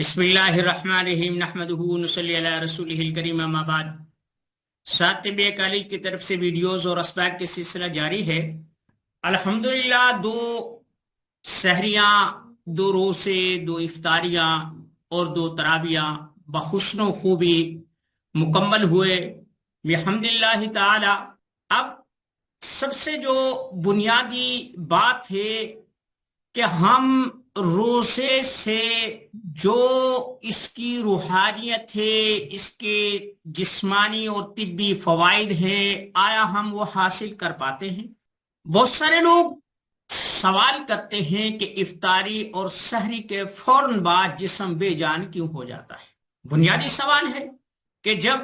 بسم اللہ الرحمن الرحیم نحمدہ ونصلی علی رسولہ الکریم اما بعد۔ ساتھ طب کالج کی طرف سے ویڈیوز اور اسباق کے سلسلہ جاری ہے۔ الحمدللہ دو سحریاں، دو روزے، دو افطاریاں اور دو تراویاں بحسن و خوبی مکمل ہوئے بحمدللہ تعالی۔ اب سب سے جو بنیادی بات ہے کہ ہم روزے سے جو اس کی روحانیت ہے، اس کے جسمانی اور طبی فوائد ہیں، آیا ہم وہ حاصل کر پاتے ہیں؟ بہت سارے لوگ سوال کرتے ہیں کہ افطاری اور سحری کے فوراً بعد جسم بے جان کیوں ہو جاتا ہے؟ بنیادی سوال ہے کہ جب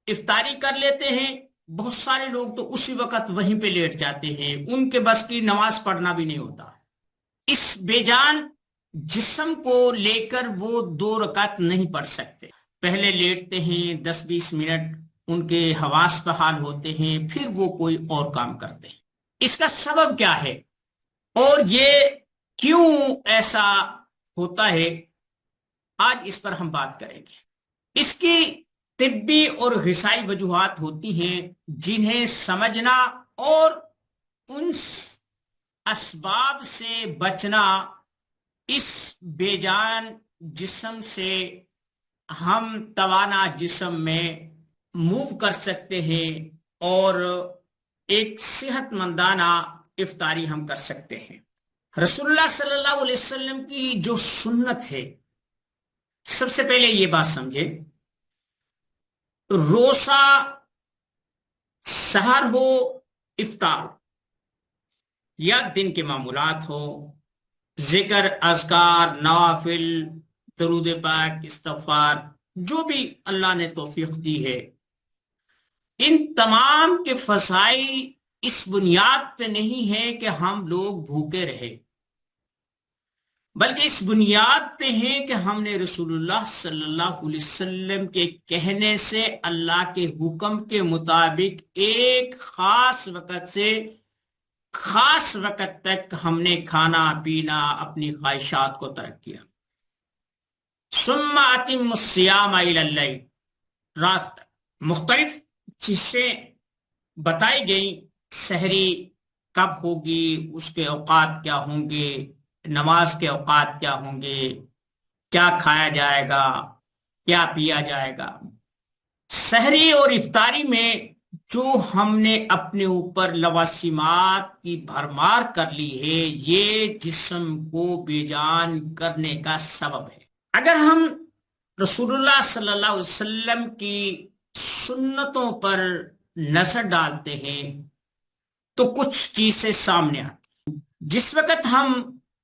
افطاری کر لیتے ہیں بہت سارے لوگ تو اسی وقت وہیں پہ لیٹ جاتے ہیں، ان کے بس کی نماز پڑھنا بھی نہیں ہوتا۔ اس بے جان جسم کو لے کر وہ 2 رکعت نہیں پڑھ سکتے، پہلے لیٹتے ہیں 10-20 منٹ، ان کے حواس بحال ہوتے ہیں، پھر وہ کوئی اور کام کرتے ہیں۔ اس کا سبب کیا ہے اور یہ کیوں ایسا ہوتا ہے، آج اس پر ہم بات کریں گے۔ اس کی طبی اور غذائی وجوہات ہوتی ہیں جنہیں سمجھنا اور ان اسباب سے بچنا اس بے جان جسم سے ہم توانا جسم میں موو کر سکتے ہیں اور ایک صحت مندانہ افطاری ہم کر سکتے ہیں۔ رسول اللہ صلی اللہ علیہ وسلم کی جو سنت ہے، سب سے پہلے یہ بات سمجھے، روزہ سحر ہو، افطار یا دن کے معمولات ہو، ذکر، اذکار، نوافل، درود پاک، استغفار، جو بھی اللہ نے توفیق دی ہے، ان تمام کے فضائل اس بنیاد پہ نہیں ہے کہ ہم لوگ بھوکے رہے، بلکہ اس بنیاد پہ ہے کہ ہم نے رسول اللہ صلی اللہ علیہ وسلم کے کہنے سے اللہ کے حکم کے مطابق ایک خاص وقت سے خاص وقت تک ہم نے کھانا پینا، اپنی خواہشات کو ترک کیا۔ ثم اتم الصیام الی اللیل، رات تک مختلف چیزیں بتائی گئیں، سحری کب ہوگی، اس کے اوقات کیا ہوں گے، نماز کے اوقات کیا ہوں گے، کیا کھایا جائے گا، کیا پیا جائے گا۔ سحری اور افطاری میں جو ہم نے اپنے اوپر لوازمات کی بھرمار کر لی ہے، یہ جسم کو بے جان کرنے کا سبب ہے۔ اگر ہم رسول اللہ صلی اللہ علیہ وسلم کی سنتوں پر نظر ڈالتے ہیں تو کچھ چیزیں سامنے آتی ہیں۔ جس وقت ہم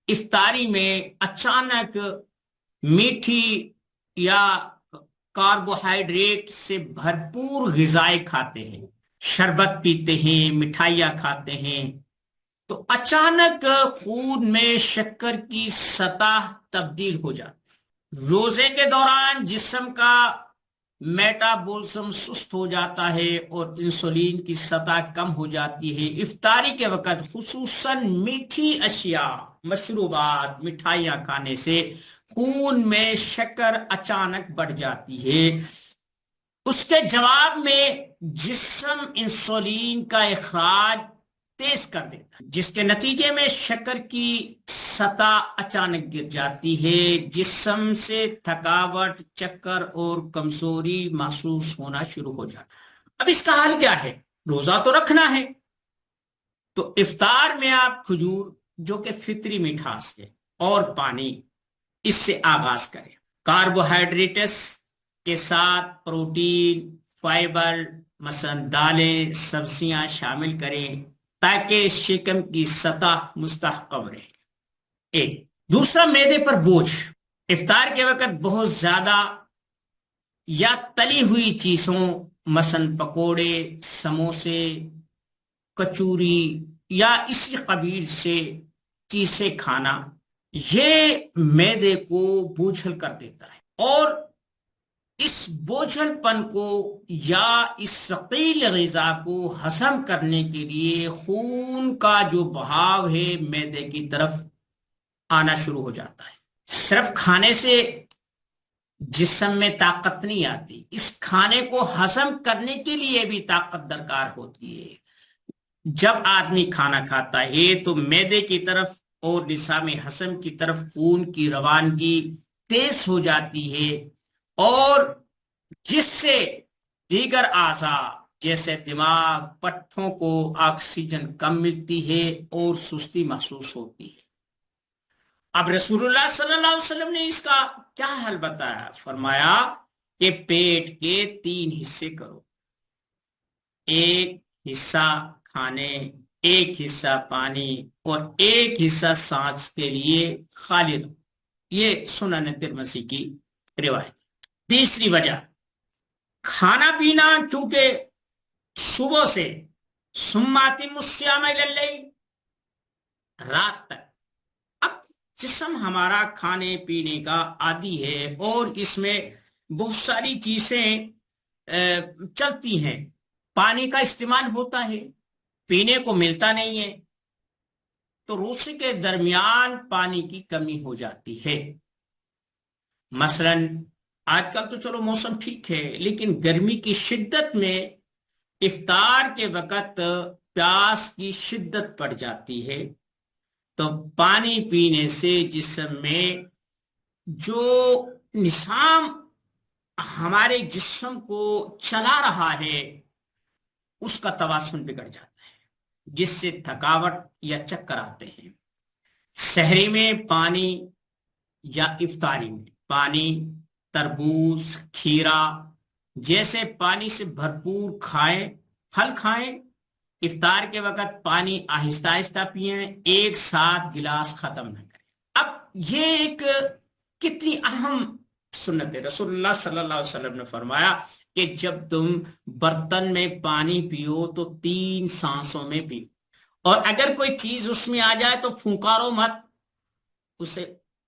افطاری میں اچانک میٹھی یا کاربوہائیڈریٹ سے بھرپور غذائیں کھاتے ہیں، شربت پیتے ہیں، مٹھائیاں کھاتے ہیں، تو اچانک خون میں شکر کی سطح تبدیل ہو جاتی ہے۔ روزے کے دوران جسم کا میٹابولزم سست ہو جاتا ہے اور انسولین کی سطح کم ہو جاتی ہے۔ افطاری کے وقت خصوصاً میٹھی اشیاء، مشروبات، مٹھائیاں کھانے سے خون میں شکر اچانک بڑھ جاتی ہے۔ اس کے جواب میں جسم انسولین کا اخراج تیز کر دیتا ہے، جس کے نتیجے میں شکر کی سطح اچانک گر جاتی ہے، جسم سے تھکاوٹ، چکر اور کمزوری محسوس ہونا شروع ہو جاتا ہے۔ اب اس کا حل کیا ہے؟ روزہ تو رکھنا ہے، تو افطار میں آپ کھجور، جو کہ فطری مٹھاس ہے، اور پانی، اس سے آغاز کریں۔ کاربوہائیڈریٹس کے ساتھ پروٹین، فائبر، مثلا دالیں، سبزیاں شامل کریں تاکہ شکم کی سطح مستحکم رہے۔ ایک دوسرا، معدے پر بوجھ۔ افطار کے وقت بہت زیادہ یا تلی ہوئی چیزوں، مثلا پکوڑے، سموسے، کچوری یا اسی قبیل سے چیزیں کھانا، یہ معدے کو بوجھل کر دیتا ہے، اور اس بوجھل پن کو یا اس ثقیل غذا کو ہضم کرنے کے لیے خون کا جو بہاؤ ہے معدے کی طرف آنا شروع ہو جاتا ہے۔ صرف کھانے سے جسم میں طاقت نہیں آتی، اس کھانے کو ہضم کرنے کے لیے بھی طاقت درکار ہوتی ہے۔ جب آدمی کھانا کھاتا ہے تو معدے کی طرف اور نظام ہضم کی طرف خون کی روانگی تیز ہو جاتی ہے، اور جس سے دیگر اعضاء جیسے دماغ، پٹھوں کو آکسیجن کم ملتی ہے اور سستی محسوس ہوتی ہے۔ اب رسول اللہ صلی اللہ علیہ وسلم نے اس کا کیا حل بتایا؟ فرمایا کہ پیٹ کے 3 حصے کرو، ایک حصہ کھانے، ایک حصہ پانی، اور ایک حصہ سانس کے لیے خالی رکھو۔ یہ سنن ترمذی کی روایت۔ تیسری وجہ، کھانا پینا چونکہ صبح سے ثم الصیام الی اللیل، رات تک، اب جسم ہمارا کھانے پینے کا عادی ہے اور اس میں بہت ساری چیزیں چلتی ہیں، پانی کا استعمال ہوتا ہے، پینے کو ملتا نہیں ہے، تو روزے کے درمیان پانی کی کمی ہو جاتی ہے۔ مثلا آج کل تو چلو موسم ٹھیک ہے، لیکن گرمی کی شدت میں افطار کے وقت پیاس کی شدت پڑ جاتی ہے، تو پانی پینے سے جسم میں جو نظام ہمارے جسم کو چلا رہا ہے اس کا توازن بگڑ جاتا ہے، جس سے تھکاوٹ یا چکر آتے ہیں۔ سحری میں پانی یا افطاری میں پانی، تربوز، کھیرا جیسے پانی سے بھرپور کھائیں، پھل کھائیں۔ افطار کے وقت پانی آہستہ آہستہ پئیں، ایک ساتھ گلاس ختم نہ کریں۔ اب یہ ایک کتنی اہم سنت ہے۔ رسول اللہ صلی اللہ علیہ وسلم نے فرمایا کہ جب تم برتن میں پانی پیو تو 3 سانسوں میں پیو، اور اگر کوئی چیز اس میں آ جائے تو پھنکارو مت، اسے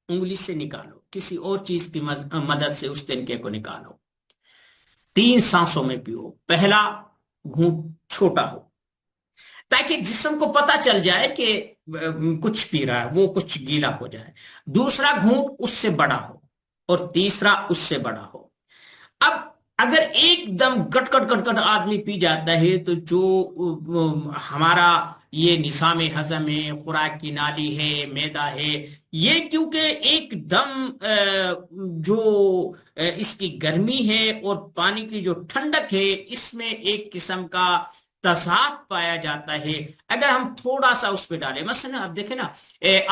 انگلی سے نکالو، کسی اور چیز کی مدد سے اس تنکے کو نکالو۔ 3 سانسوں میں پیو، پہلا گھونٹ چھوٹا ہو تاکہ جسم کو پتا چل جائے کہ کچھ پی رہا ہے، وہ کچھ گیلا ہو جائے، دوسرا گھونٹ اس سے بڑا ہو، اور تیسرا اس سے بڑا ہو۔ اب اگر ایک دم کٹ کٹ کٹ کٹ آدمی پی جاتا ہے تو جو ہمارا یہ نظام ہضم ہے، خوراک کی نالی ہے، معدہ ہے، یہ کیونکہ ایک دم جو اس کی گرمی ہے اور پانی کی جو ٹھنڈک ہے، اس میں ایک قسم کا تضاد پایا جاتا ہے۔ اگر ہم تھوڑا سا اس پہ ڈالیں، مثلا آپ دیکھیں نا،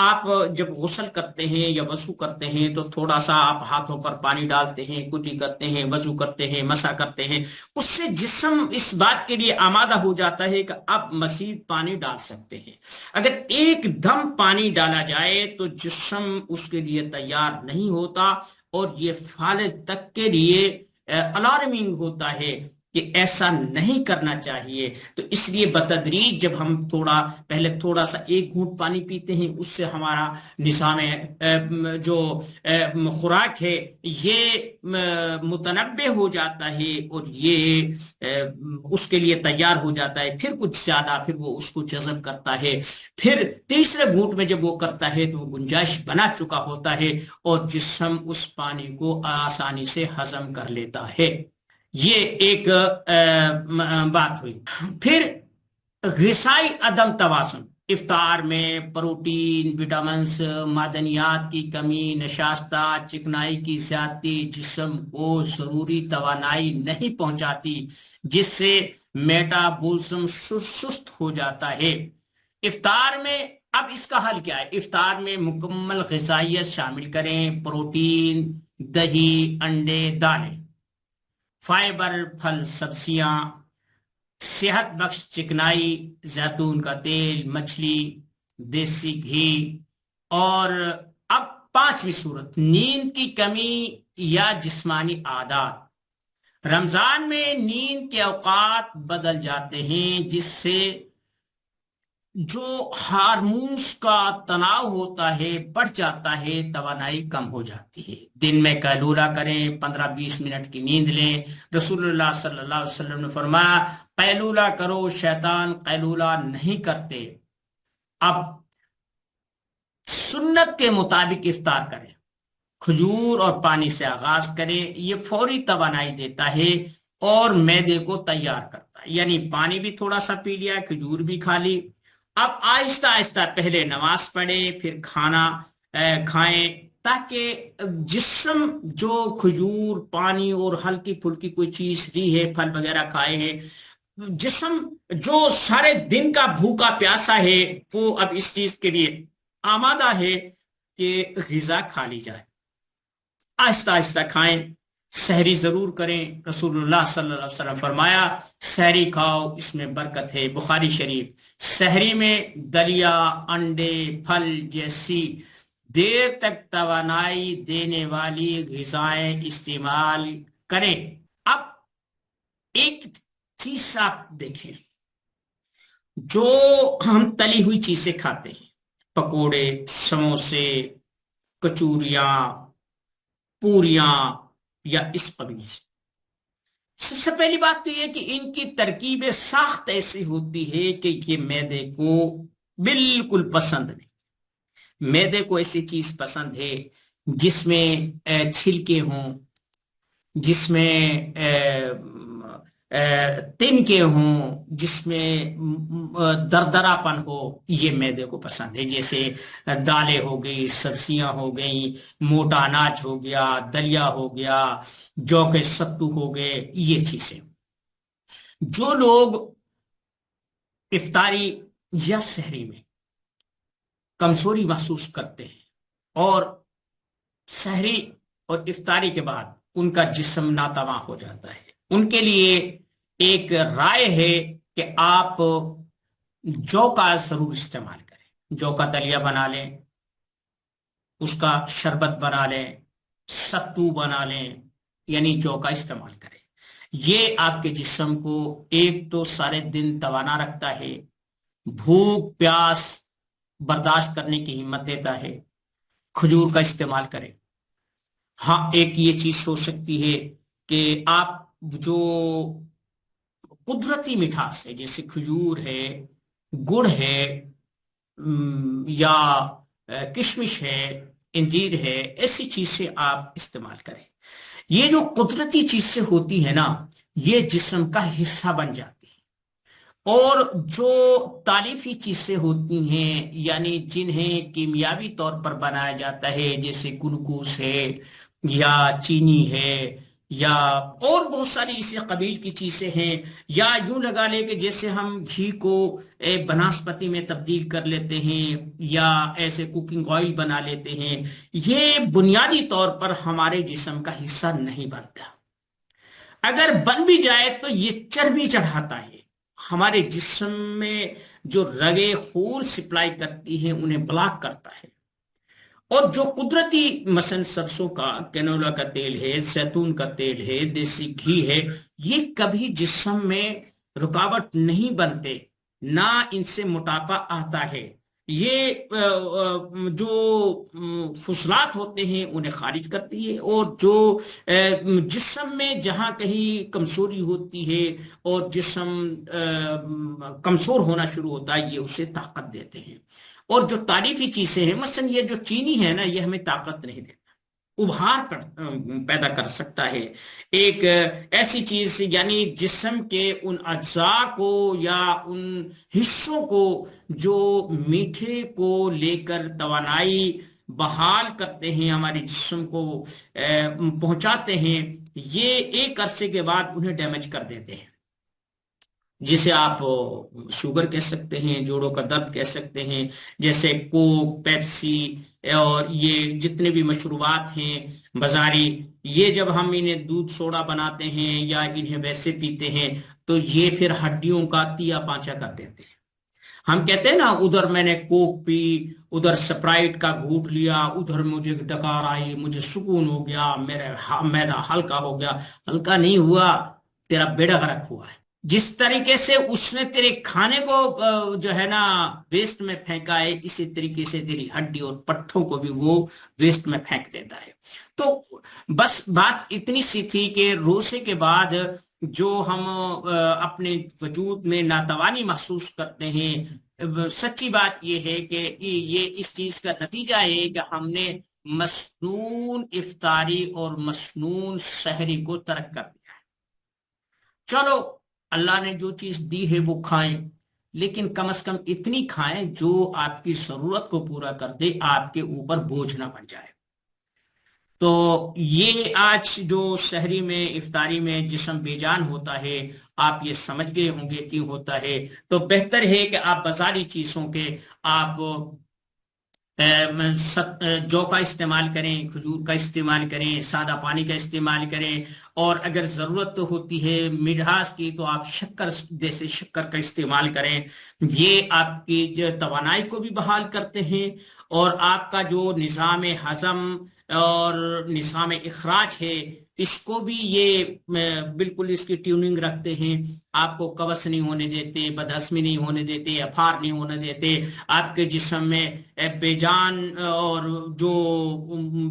آپ جب غسل کرتے ہیں یا وضو کرتے ہیں تو تھوڑا سا آپ ہاتھوں پر پانی ڈالتے ہیں، کلی کرتے ہیں، وضو کرتے ہیں، مسح کرتے ہیں، اس سے جسم اس بات کے لیے آمادہ ہو جاتا ہے کہ اب مزید پانی ڈال سکتے ہیں۔ اگر ایک دم پانی ڈالا جائے تو جسم اس کے لیے تیار نہیں ہوتا، اور یہ فالج تک کے لیے الارمنگ ہوتا ہے کہ ایسا نہیں کرنا چاہیے۔ تو اس لیے بتدریج جب ہم پہلے تھوڑا سا ایک گھونٹ پانی پیتے ہیں، اس سے ہمارا نظام جو خوراک ہے یہ متنبع ہو جاتا ہے، اور یہ اس کے لیے تیار ہو جاتا ہے، پھر کچھ زیادہ پھر وہ اس کو جذب کرتا ہے، پھر تیسرے گھونٹ میں جب وہ کرتا ہے تو وہ گنجائش بنا چکا ہوتا ہے، اور جسم اس پانی کو آسانی سے ہضم کر لیتا ہے۔ یہ ایک بات ہوئی۔ پھر غذائی عدم توازن، افطار میں پروٹین، وٹامنز، معدنیات کی کمی، نشاستہ، چکنائی کی زیادتی جسم کو ضروری توانائی نہیں پہنچاتی، جس سے میٹابولزم سست ہو جاتا ہے۔ افطار میں اب اس کا حل کیا ہے؟ افطار میں مکمل غذائیت شامل کریں، پروٹین، دہی، انڈے، دالیں، فائبر، پھل، سبزیاں، صحت بخش چکنائی، زیتون کا تیل، مچھلی، دیسی گھی۔ اور اب 5ویں صورت، نیند کی کمی یا جسمانی عادات۔ رمضان میں نیند کے اوقات بدل جاتے ہیں، جس سے جو ہارمونز کا تناؤ ہوتا ہے بڑھ جاتا ہے، توانائی کم ہو جاتی ہے۔ دن میں قیلولہ کریں، 15-20 منٹ کی نیند لیں۔ رسول اللہ صلی اللہ علیہ وسلم نے فرمایا، قیلولہ کرو، شیطان قیلولہ نہیں کرتے۔ اب سنت کے مطابق افطار کریں، کھجور اور پانی سے آغاز کریں، یہ فوری توانائی دیتا ہے اور معدے کو تیار کرتا ہے۔ یعنی پانی بھی تھوڑا سا پی لیا، کھجور بھی کھا لی، اب آہستہ آہستہ پہلے نماز پڑھے پھر کھانا کھائیں، تاکہ جسم جو کھجور پانی اور ہلکی پھلکی کوئی چیز لی ہے، پھل وغیرہ کھائے ہیں، جسم جو سارے دن کا بھوکا پیاسا ہے وہ اب اس چیز کے لیے آمادہ ہے کہ غذا کھا لی جائے۔ آہستہ آہستہ کھائیں، سحری ضرور کریں۔ رسول اللہ صلی اللہ علیہ وسلم فرمایا سحری کھاؤ، اس میں برکت ہے، بخاری شریف۔ سحری میں دلیا، انڈے، پھل جیسی دیر تک توانائی دینے والی غذائیں استعمال کریں۔ اب ایک چیز آپ دیکھیں، جو ہم تلی ہوئی چیزیں کھاتے ہیں، پکوڑے، سموسے، کچوریاں، پوریاں یا اس قبیل سے، سب سے پہلی بات تو یہ کہ ان کی ترکیب ساخت ایسی ہوتی ہے کہ یہ معدے کو بالکل پسند نہیں۔ معدے کو ایسی چیز پسند ہے جس میں چھلکے ہوں، جس میں تن کے ہوں، جس میں دردرا پن ہو، یہ معدے کو پسند ہے۔ جیسے دالیں ہو گئی، سبزیاں ہو گئیں، موٹا اناج ہو گیا، دلیا ہو گیا، جو کے ستو ہو گئے، یہ چیزیں۔ جو لوگ افطاری یا سحری میں کمزوری محسوس کرتے ہیں اور سحری اور افطاری کے بعد ان کا جسم ناتواں ہو جاتا ہے، ان کے لیے ایک رائے ہے کہ آپ جو کا ضرور استعمال کریں۔ جو کا دلیا بنا لیں، اس کا شربت بنا لیں، ستو بنا لیں، یعنی جو کا استعمال کریں۔ یہ آپ کے جسم کو ایک تو سارے دن توانا رکھتا ہے، بھوک پیاس برداشت کرنے کی ہمت دیتا ہے۔ کھجور کا استعمال کریں۔ ہاں ایک یہ چیز ہو سکتی ہے کہ آپ جو قدرتی مٹھاس ہے، جیسے کھجور ہے، گڑ ہے، یا کشمش ہے، انجیر ہے، ایسی چیزیں آپ استعمال کریں۔ یہ جو قدرتی چیزیں ہوتی ہیں نا، یہ جسم کا حصہ بن جاتی ہیں۔ اور جو تالیفی چیزیں ہوتی ہیں، یعنی جنہیں کیمیاوی طور پر بنایا جاتا ہے، جیسے گلوکوز ہے یا چینی ہے یا اور بہت ساری اسی قبیل کی چیزیں ہیں، یا یوں لگا لے کہ جیسے ہم گھی کو بناسپتی میں تبدیل کر لیتے ہیں یا ایسے کوکنگ آئل بنا لیتے ہیں، یہ بنیادی طور پر ہمارے جسم کا حصہ نہیں بنتا۔ اگر بن بھی جائے تو یہ چربی چڑھاتا ہے، ہمارے جسم میں جو رگیں خون سپلائی کرتی ہیں انہیں بلاک کرتا ہے۔ اور جو قدرتی مثلا سرسوں کا، کینولا کا تیل ہے، زیتون کا تیل ہے، دیسی گھی ہے، یہ کبھی جسم میں رکاوٹ نہیں بنتے، نہ ان سے موٹاپا آتا ہے۔ یہ جو فضلات ہوتے ہیں انہیں خارج کرتی ہے، اور جو جسم میں جہاں کہیں کمزوری ہوتی ہے اور جسم کمزور ہونا شروع ہوتا ہے، یہ اسے طاقت دیتے ہیں۔ اور جو تعریفی چیزیں ہیں، مثلا یہ جو چینی ہے نا، یہ ہمیں طاقت نہیں دیتا، ابھار پیدا کر سکتا ہے۔ ایک ایسی چیز یعنی جسم کے ان اجزاء کو یا ان حصوں کو جو میٹھے کو لے کر توانائی بحال کرتے ہیں، ہمارے جسم کو پہنچاتے ہیں، یہ ایک عرصے کے بعد انہیں ڈیمیج کر دیتے ہیں، جسے آپ شوگر کہہ سکتے ہیں، جوڑوں کا درد کہہ سکتے ہیں۔ جیسے کوک، پیپسی اور یہ جتنے بھی مشروبات ہیں بازاری، یہ جب ہم انہیں دودھ سوڈا بناتے ہیں یا انہیں ویسے پیتے ہیں تو یہ پھر ہڈیوں کا تیا پانچا کر دیتے ہیں۔ ہم کہتے ہیں نا، ادھر میں نے کوک پی، ادھر سپرائٹ کا گھونٹ لیا، ادھر مجھے ڈکار آئی، مجھے سکون ہو گیا، میرا میدا ہلکا ہو گیا۔ ہلکا نہیں ہوا، تیرا بیڑا غرق ہوا ہے۔ جس طریقے سے اس نے تیرے کھانے کو جو ہے نا ویسٹ میں پھینکا ہے، اسی طریقے سے تیری ہڈی اور پٹھوں کو بھی وہ ویسٹ میں پھینک دیتا ہے۔ تو بس بات اتنی سی تھی کہ روزے کے بعد جو ہم اپنے وجود میں ناتوانی محسوس کرتے ہیں، سچی بات یہ ہے کہ یہ اس چیز کا نتیجہ ہے کہ ہم نے مسنون افطاری اور مسنون سحری کو ترک کر دیا ہے۔ چلو اللہ نے جو چیز دی ہے وہ کھائیں، لیکن کم از کم اتنی کھائیں جو آپ کی ضرورت کو پورا کر دے، آپ کے اوپر بوجھ نہ بن جائے۔ تو یہ آج جو شہری میں افطاری میں جسم بے جان ہوتا ہے، آپ یہ سمجھ گئے ہوں گے کیوں ہوتا ہے۔ تو بہتر ہے کہ آپ بازاری چیزوں کے آپ جو کا استعمال کریں، کھجور کا استعمال کریں، سادہ پانی کا استعمال کریں، اور اگر ضرورت ہوتی ہے مٹھاس کی تو آپ شکر جیسے شکر کا استعمال کریں۔ یہ آپ کی جو توانائی کو بھی بحال کرتے ہیں، اور آپ کا جو نظام ہضم اور نظام اخراج ہے اس کو بھی یہ بالکل اس کی ٹیوننگ رکھتے ہیں۔ آپ کو قبض نہیں ہونے دیتے، بدہضمی نہیں ہونے دیتے، افار نہیں ہونے دیتے، آپ کے جسم میں بے جان اور جو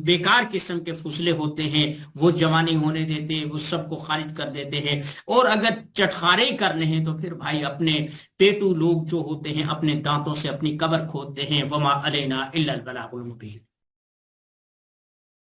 بیکار قسم کے فضلے ہوتے ہیں وہ جمع نہیں ہونے دیتے، وہ سب کو خارج کر دیتے ہیں۔ اور اگر چٹخارے ہی کرنے ہیں تو پھر بھائی اپنے پیٹو لوگ جو ہوتے ہیں اپنے دانتوں سے اپنی قبر کھودتے ہیں۔ وما علینا الا البلاغ المبین۔